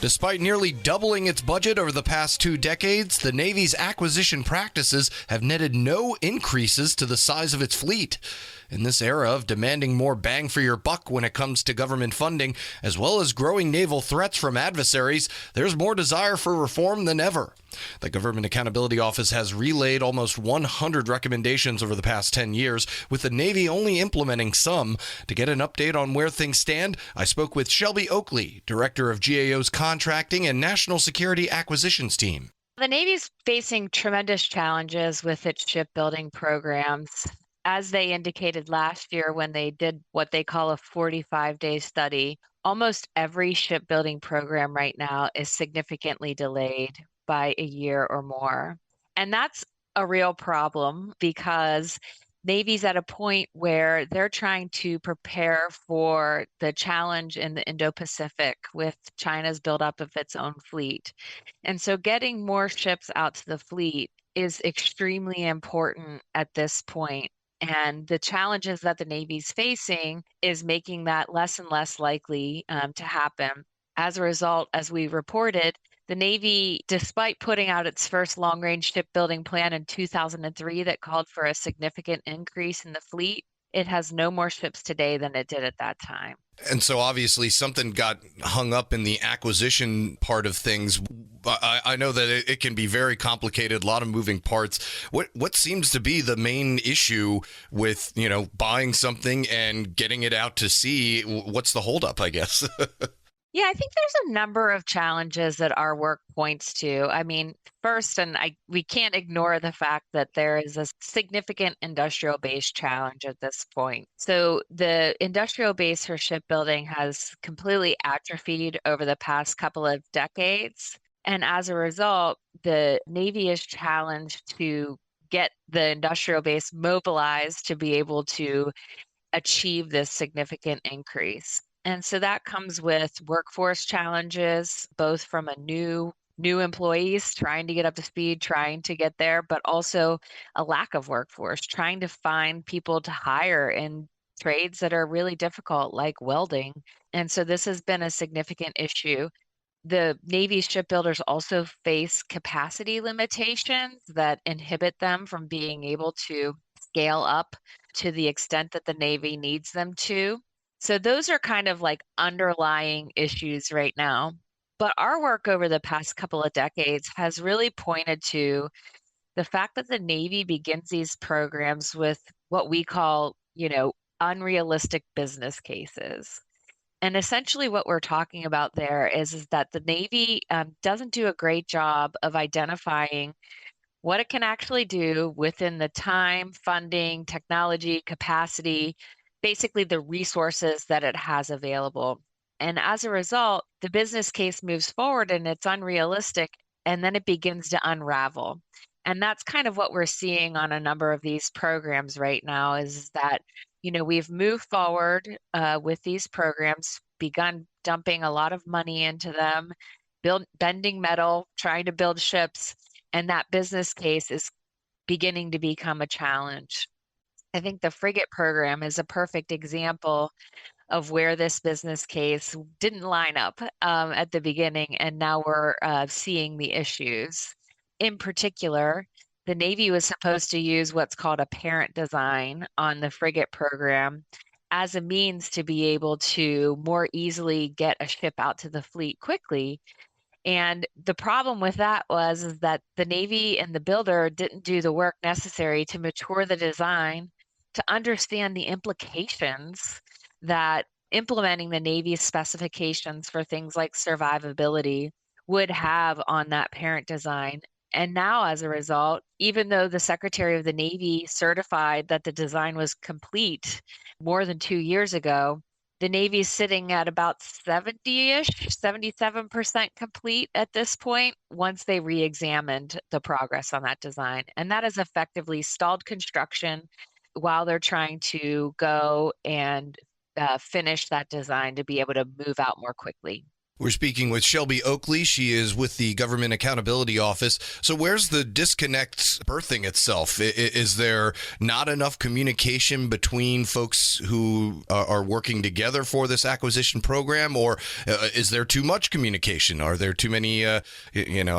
Despite nearly doubling its budget over the past 2 decades, the Navy's acquisition practices have netted no increases to the size of its fleet. In this era of demanding more bang for your buck when it comes to government funding, as well as growing naval threats from adversaries, there's more desire for reform than ever. The Government Accountability Office has relayed almost 100 recommendations over the past 10 years, with the Navy only implementing some. To get an update on where things stand, I spoke with Shelby Oakley, Director of GAO's Contracting and National Security Acquisitions Team. The Navy's facing tremendous challenges with its shipbuilding programs. As they indicated last year when they did what they call a 45-day study, almost every shipbuilding program right now is significantly delayed by a year or more. And that's a real problem because Navy's at a point where they're trying to prepare for the challenge in the Indo-Pacific with China's buildup of its own fleet. And so getting more ships out to the fleet is extremely important at this point. And the challenges that the Navy's facing is making that less and less likely to happen. As a result, as we reported, the Navy, despite putting out its first long-range shipbuilding plan in 2003 that called for a significant increase in the fleet, it has no more ships today than it did at that time. And so obviously something got hung up in the acquisition part of things. I know that it can be very complicated, a lot of moving parts. What seems to be the main issue with, buying something and getting it out to sea? What's the holdup, I guess? Yeah, I think there's a number of challenges that our work points to. I mean, first, we can't ignore the fact that there is a significant industrial base challenge at this point. So the industrial base for shipbuilding has completely atrophied over the past couple of decades. And as a result, the Navy is challenged to get the industrial base mobilized to be able to achieve this significant increase. And so that comes with workforce challenges, both from a new employees trying to get up to speed, trying to get there, but also a lack of workforce, trying to find people to hire in trades that are really difficult, like welding. And so this has been a significant issue. The Navy shipbuilders also face capacity limitations that inhibit them from being able to scale up to the extent that the Navy needs them to. So those are kind of like underlying issues right now. But our work over the past couple of decades has really pointed to the fact that the Navy begins these programs with what we call, unrealistic business cases. And essentially what we're talking about there is that the Navy doesn't do a great job of identifying what it can actually do within the time, funding, technology, capacity, basically the resources that it has available. And as a result, the business case moves forward and it's unrealistic, and then it begins to unravel. And that's kind of what we're seeing on a number of these programs right now is that, we've moved forward with these programs, begun dumping a lot of money into them, bending metal, trying to build ships, and that business case is beginning to become a challenge. I think the frigate program is a perfect example of where this business case didn't line up at the beginning, and now we're seeing the issues. In particular, the Navy was supposed to use what's called a parent design on the frigate program as a means to be able to more easily get a ship out to the fleet quickly. And the problem with that is that the Navy and the builder didn't do the work necessary to mature the design to understand the implications that implementing the Navy's specifications for things like survivability would have on that parent design. And now, as a result, even though the Secretary of the Navy certified that the design was complete more than 2 years ago, the Navy's sitting at about 70-ish, 77% complete at this point once they re-examined the progress on that design. And that has effectively stalled construction while they're trying to go and finish that design to be able to move out more quickly. We're speaking with Shelby Oakley. She is with the Government Accountability Office. So, where's the disconnect birthing itself? Is there not enough communication between folks who are working together for this acquisition program, or is there too much communication? Are there too many? I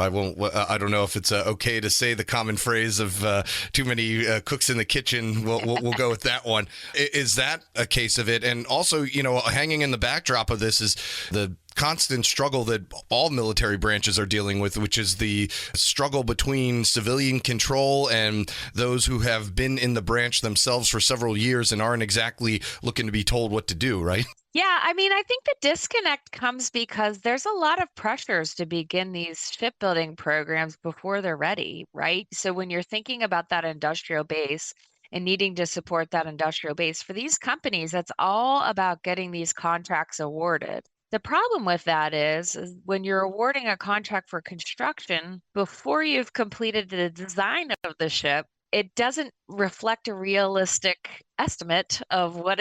won't. I don't know if it's okay to say the common phrase of too many cooks in the kitchen. We'll go with that one. Is that a case of it? And also, hanging in the backdrop of this is the constant struggle that all military branches are dealing with, which is the struggle between civilian control and those who have been in the branch themselves for several years and aren't exactly looking to be told what to do, right? Yeah, I mean, I think the disconnect comes because there's a lot of pressures to begin these shipbuilding programs before they're ready, right? So when you're thinking about that industrial base and needing to support that industrial base, for these companies, that's all about getting these contracts awarded. The problem with that is when you're awarding a contract for construction before you've completed the design of the ship, it doesn't reflect a realistic estimate of what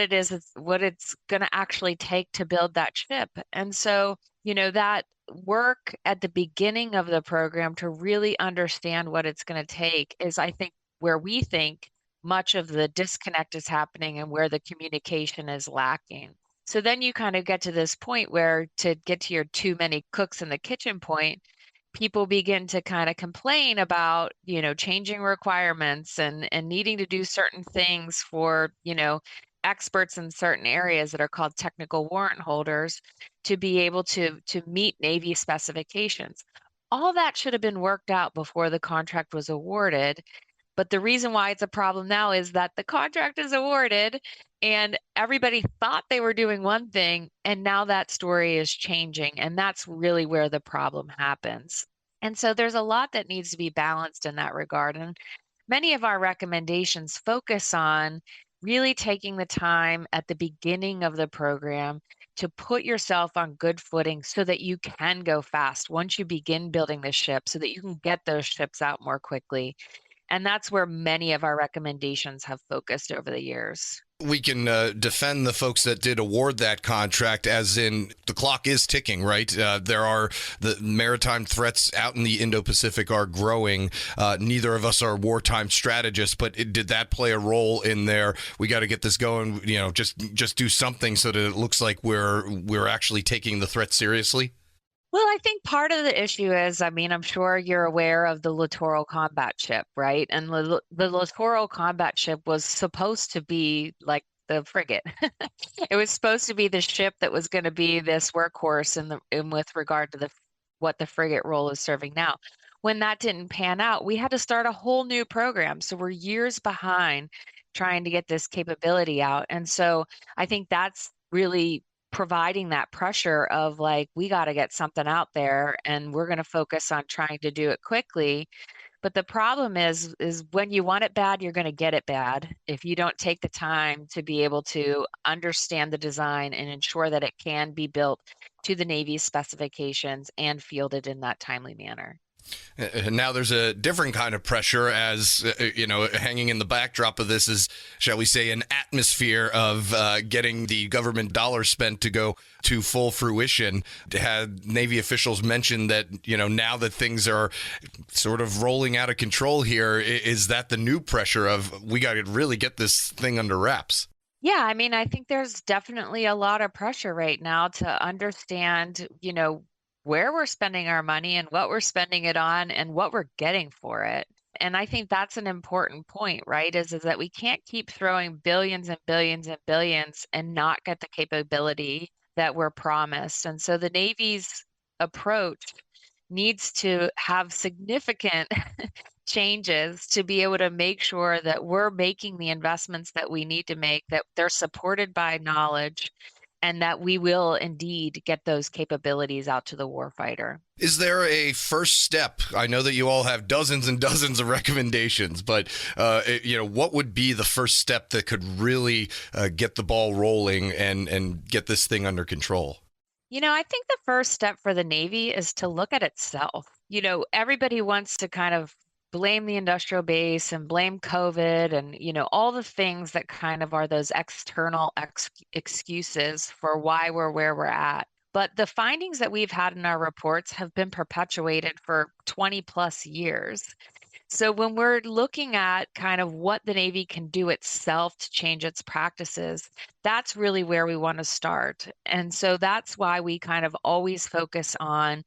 what it's going to actually take to build that ship. And so, that work at the beginning of the program to really understand what it's going to take is, I think, where we think much of the disconnect is happening and where the communication is lacking. So then you kind of get to this point where, to get to your too many cooks in the kitchen point, people begin to kind of complain about, changing requirements and needing to do certain things for, experts in certain areas that are called technical warrant holders to be able to meet Navy specifications. All that should have been worked out before the contract was awarded. But the reason why it's a problem now is that the contract is awarded and everybody thought they were doing one thing, and now that story is changing. And that's really where the problem happens. And so there's a lot that needs to be balanced in that regard. And many of our recommendations focus on really taking the time at the beginning of the program to put yourself on good footing so that you can go fast once you begin building the ship, so that you can get those ships out more quickly. And that's where many of our recommendations have focused over the years. We can defend the folks that did award that contract, as in the clock is ticking, right? There are the maritime threats out in the Indo-Pacific are growing. Neither of us are wartime strategists, but did that play a role in there? We got to get this going. Just do something so that it looks like we're actually taking the threat seriously. Well, I think part of the issue is, I mean, I'm sure you're aware of the littoral combat ship, right? And the littoral combat ship was supposed to be like the frigate. It was supposed to be the ship that was going to be this workhorse in with regard to what the frigate role is serving now. When that didn't pan out, we had to start a whole new program. So we're years behind trying to get this capability out. And so I think that's really providing that pressure of, like, we got to get something out there and we're going to focus on trying to do it quickly. But the problem is when you want it bad, you're going to get it bad if you don't take the time to be able to understand the design and ensure that it can be built to the Navy's specifications and fielded in that timely manner. And now there's a different kind of pressure, as hanging in the backdrop of this is, shall we say, an atmosphere of getting the government dollars spent to go to full fruition. Had Navy officials mentioned that, now that things are sort of rolling out of control here, is that the new pressure of, we got to really get this thing under wraps? Yeah, I mean, I think there's definitely a lot of pressure right now to understand, where we're spending our money and what we're spending it on and what we're getting for it. And I think that's an important point, right? Is that we can't keep throwing billions and billions and billions and not get the capability that we're promised. And so the Navy's approach needs to have significant changes to be able to make sure that we're making the investments that we need to make, that they're supported by knowledge, and that we will indeed get those capabilities out to the warfighter. Is there a first step? I know that you all have dozens and dozens of recommendations, but what would be the first step that could really get the ball rolling and get this thing under control? I think the first step for the Navy is to look at itself. Everybody wants to kind of blame the industrial base and blame COVID and, all the things that kind of are those external excuses for why we're where we're at. But the findings that we've had in our reports have been perpetuated for 20 plus years. So when we're looking at kind of what the Navy can do itself to change its practices, that's really where we want to start. And so that's why we kind of always focus on